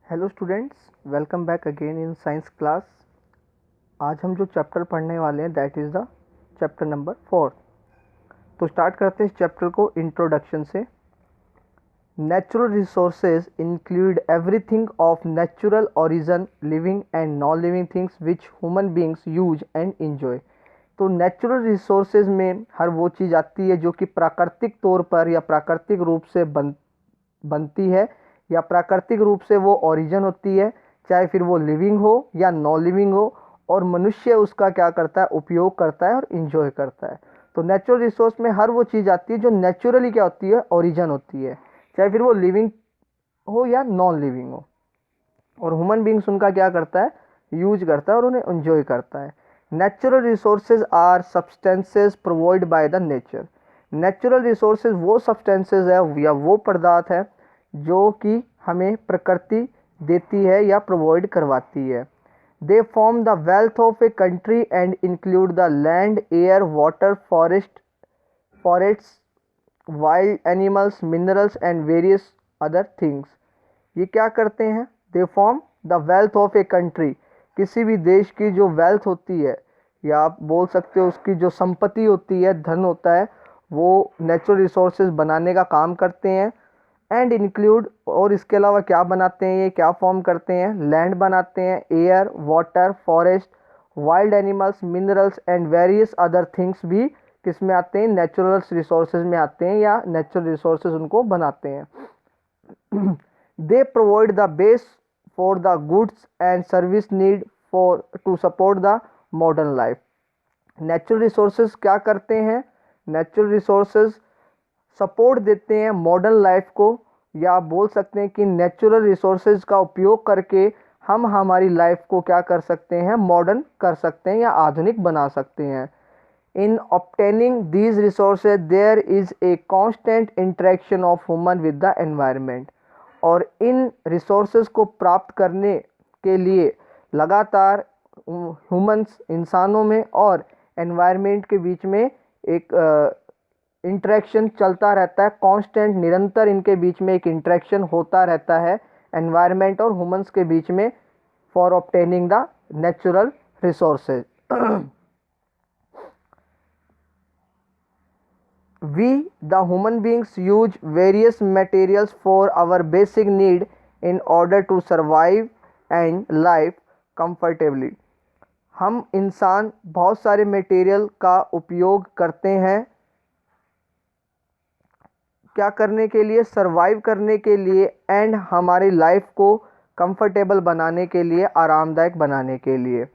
Hello students, welcome back again in science class. आज हम जो चैप्टर पढ़ने वाले हैं that is the chapter number 4। तो स्टार्ट करते हैं इस चैप्टर को इंट्रोडक्शन से। Natural resources include everything of natural origin, living and non living things which human beings use and enjoy. तो नेचुरल रिसोर्सेज में हर वो चीज़ आती है जो कि प्राकृतिक तौर पर या प्राकृतिक रूप से बनती है या प्राकृतिक रूप से वो ओरिजिन होती है, चाहे फिर वो लिविंग हो या नॉन लिविंग हो, और मनुष्य उसका क्या करता है, उपयोग करता है और इंजॉय करता है। तो नेचुरल रिसोर्स में हर वो चीज़ आती है जो नेचुरली क्या होती है, ओरिजिन होती है, चाहे फिर वो लिविंग हो या नॉन लिविंग हो, और ह्यूमन बींग्स उनका क्या करता है, यूज करता है और उन्हें एंजॉय करता है। Natural resources are substances provide by the nature. Natural resources वो सब्सटेंसेज है या वो पदार्थ है जो कि हमें प्रकृति देती है या प्रोवाइड करवाती है। They form the wealth of a country and include the land, air, water, forests, wild animals, minerals and various other things. ये क्या करते हैं? They form the wealth of a country. किसी भी देश की जो वेल्थ होती है या आप बोल सकते हो उसकी जो संपत्ति होती है, धन होता है, वो नेचुरल रिसोर्सेज बनाने का काम करते हैं। एंड इंक्लूड, और इसके अलावा क्या बनाते हैं, ये क्या फॉर्म करते हैं? लैंड बनाते हैं, air, water, forest, wild animals, minerals and various other things भी किस में आते हैं? नेचुरल रिसोर्सेज में आते हैं या नेचुरल रिसोर्सेज उनको बनाते हैं। They provide the base for the goods and service need for to support the modern life. Natural resources क्या करते हैं? नेचुरल रिसोर्सेज सपोर्ट देते हैं मॉडर्न लाइफ को, या आप बोल सकते हैं कि नेचुरल रिसोर्सेज का उपयोग करके हम हमारी लाइफ को क्या कर सकते हैं, मॉडर्न कर सकते हैं या आधुनिक बना सकते हैं। In obtaining these resources, there is a constant interaction of human with the environment. और इन रिसोर्सेज को प्राप्त करने के लिए लगातार ह्यूमंस, इंसानों में और एनवायरनमेंट के बीच में एक इंटरेक्शन चलता रहता है। कांस्टेंट, निरंतर इनके बीच में एक इंटरेक्शन होता रहता है एनवायरनमेंट और ह्यूमंस के बीच में for obtaining the natural resources. We, the human beings, use various materials for our basic need in order to survive and live comfortably. हम इंसान बहुत सारे मटेरियल का उपयोग करते हैं क्या करने के लिए? सरवाइव करने के लिए एंड हमारी लाइफ को कंफर्टेबल बनाने के लिए, आरामदायक बनाने के लिए।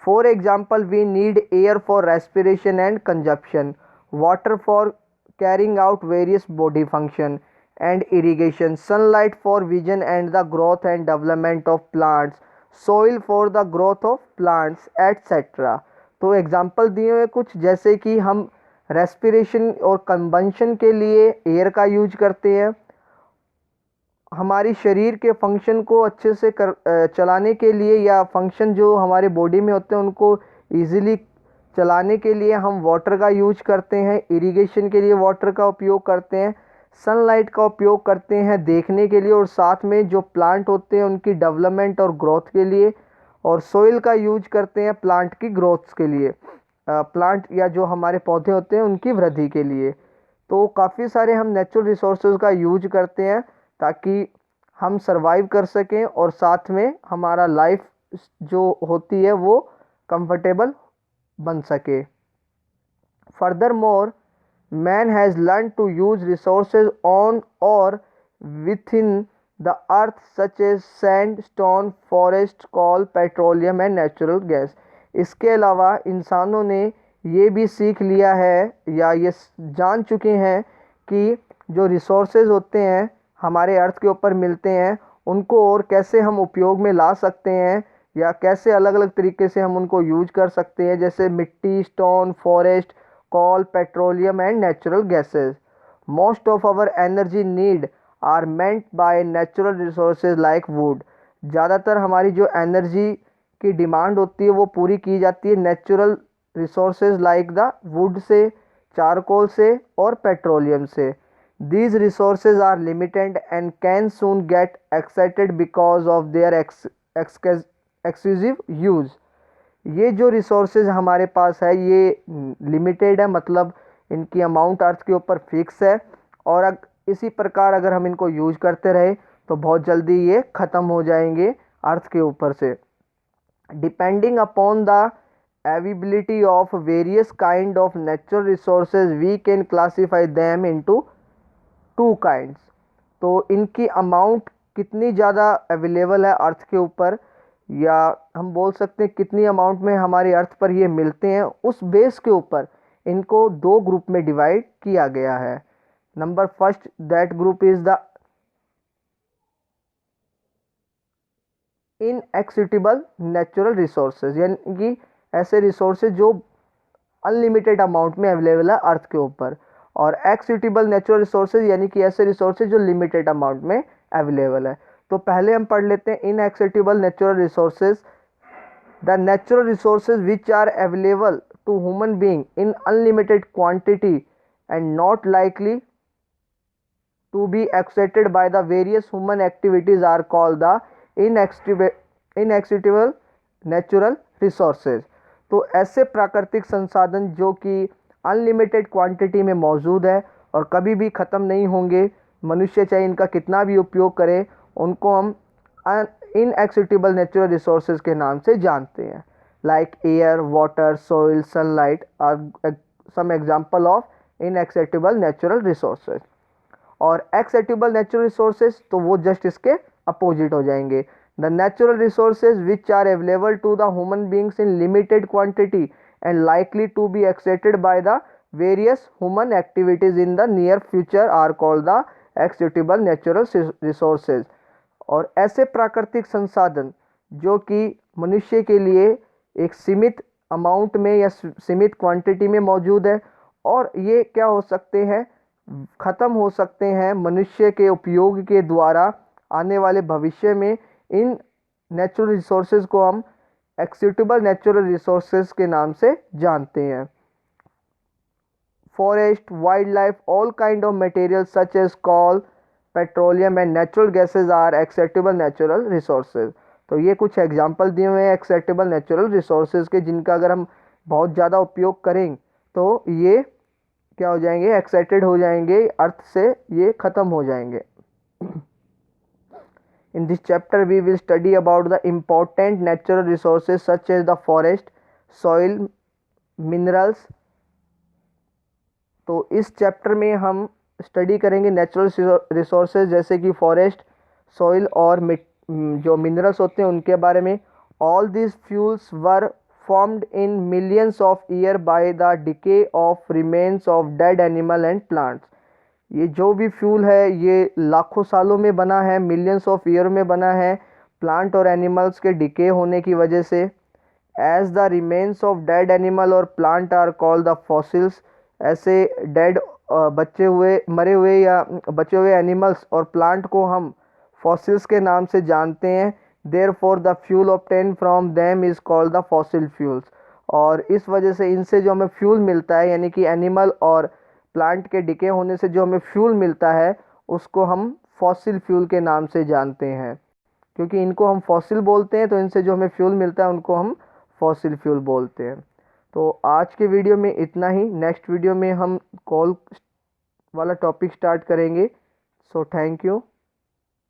For example, we need air for respiration and consumption, water for carrying out various body function and irrigation, sunlight for vision and the growth and development of plants, soil for the growth of plants, etc. तो example दिए हुए कुछ, जैसे कि हम respiration और combustion के लिए एयर का यूज करते हैं, हमारी शरीर के फंक्शन को अच्छे से चलाने के लिए, या फंक्शन जो हमारे बॉडी में होते हैं उनको ईजिली चलाने के लिए हम वाटर का यूज करते हैं, इरिगेशन के लिए वाटर का उपयोग करते हैं, सनलाइट का उपयोग करते हैं देखने के लिए, और साथ में जो प्लांट होते हैं उनकी डेवलपमेंट और ग्रोथ के लिए, और सोइल का यूज करते हैं प्लांट की ग्रोथ के लिए, प्लांट या जो हमारे पौधे होते हैं उनकी वृद्धि के लिए। तो काफ़ी सारे हम नेचुरल रिसोर्सेज का यूज करते हैं ताकि हम सरवाइव कर सकें और साथ में हमारा लाइफ जो होती है वो कंफर्टेबल बन सके। Furthermore, man has learned to use resources on or within the earth such as sand, stone, forest, coal, petroleum and natural gas. इसके अलावा इंसानों ने ये भी सीख लिया है या ये जान चुके हैं कि जो रिसोर्सेज होते हैं हमारे अर्थ के ऊपर मिलते हैं उनको और कैसे हम उपयोग में ला सकते हैं, या कैसे अलग अलग तरीके से हम उनको यूज कर सकते हैं, जैसे मिट्टी, stone, forest, coal, petroleum and natural gases. Most of our energy need are meant by natural resources like wood. ज़्यादातर हमारी जो एनर्जी की डिमांड होती है वो पूरी की जाती है natural resources like the would say, charcoal से और पेट्रोलियम से। These resources are limited and can soon get excited because of their excessive use. ये जो रिसोर्सेज हमारे पास है ये लिमिटेड है, मतलब इनकी अमाउंट अर्थ के ऊपर फिक्स है, और इसी प्रकार अगर हम इनको यूज करते रहे तो बहुत जल्दी ये ख़त्म हो जाएंगे अर्थ के ऊपर से. Depending upon the availability of various kind of natural resources we can classify them into two kinds. तो इनकी अमाउंट कितनी ज़्यादा अवेलेबल है अर्थ के ऊपर, या हम बोल सकते हैं कितनी अमाउंट में हमारे अर्थ पर ये मिलते हैं, उस बेस के ऊपर इनको दो ग्रुप में डिवाइड किया गया है. Number first that group is the inexhaustible natural resources, यानी कि ऐसे रिसोर्सेज जो अनलिमिटेड अमाउंट में अवेलेबल है अर्थ के ऊपर, और एक्सिटेबल नेचुरल रिसोर्सेज यानी कि ऐसे रिसोर्सेज जो लिमिटेड अमाउंट में अवेलेबल है. तो पहले हम पढ़ लेते हैं inexhaustible natural resources. The natural resources which are available to human being in unlimited quantity and not likely to be exhausted by the various human activities are called the inexhaustible natural resources. तो ऐसे प्राकृतिक संसाधन जो कि unlimited quantity में मौजूद है और कभी भी ख़त्म नहीं होंगे, मनुष्य चाहे इनका कितना भी उपयोग करे, उनको हम इनएक्सिटेबल नेचुरल रिसोर्सेज के नाम से जानते हैं. Like air, water, soil, sunlight are some example of inexhaustible natural resources. और एक्सेप्टेबल नेचुरल रिसोर्सेज तो वो जस्ट इसके अपोजिट हो जाएंगे. The natural resources which are available to the human beings in limited quantity and likely to be accepted by the various human activities in the near future are called the acceptable natural resources. और ऐसे प्राकृतिक संसाधन जो कि मनुष्य के लिए एक सीमित अमाउंट में या सीमित क्वांटिटी में मौजूद है, और ये क्या हो सकते हैं, ख़त्म हो सकते हैं मनुष्य के उपयोग के द्वारा आने वाले भविष्य में. इन नेचुरल रिसोर्सेज को हम एक्सेप्टेबल नेचुरल रिसोर्सेज के नाम से जानते हैं. Forest, wild life, all kind of material such as coal, petroleum and natural gases are acceptable natural resources. तो ये कुछ एग्जांपल दिए हुए हैं एक्सेप्टेबल नेचुरल रिसोर्सेज के, जिनका अगर हम बहुत ज़्यादा उपयोग करें तो ये क्या हो जाएंगे, एक्साइटेड हो जाएंगे, अर्थ से ये ख़त्म हो जाएंगे. In this chapter we will study about the important natural resources such as the forest, soil, minerals. तो इस चैप्टर में हम स्टडी करेंगे नेचुरल रिसोर्सेज जैसे कि फॉरेस्ट, सॉइल और जो मिनरल्स होते हैं उनके बारे में. All this fuels were formed in millions of year by the decay of remains of dead animal and plants. ये जो भी फ्यूल है ये लाखों सालों में बना है, मिलियंस ऑफ ईयर में बना है, प्लांट और एनिमल्स के डिके होने की वजह से. As the remains of dead animal और plant are called the fossils. ऐसे डेड मरे हुए या बचे हुए एनिमल्स और प्लांट को हम फॉसिल्स के नाम से जानते हैं. Therefore the fuel obtain from them is called the fossil fuels. और इस वजह से इनसे जो हमें फ्यूल मिलता है, यानी कि एनिमल और प्लांट के डिके होने से जो हमें फ्यूल मिलता है, उसको हम फॉसिल फ्यूल के नाम से जानते हैं. क्योंकि इनको हम फॉसिल बोलते हैं तो इनसे जो हमें फ्यूल मिलता है उनको हम फॉसिल फ्यूल बोलते हैं. तो आज के वीडियो में इतना ही. नेक्स्ट वीडियो में हम कोल वाला टॉपिक स्टार्ट करेंगे. So thank you.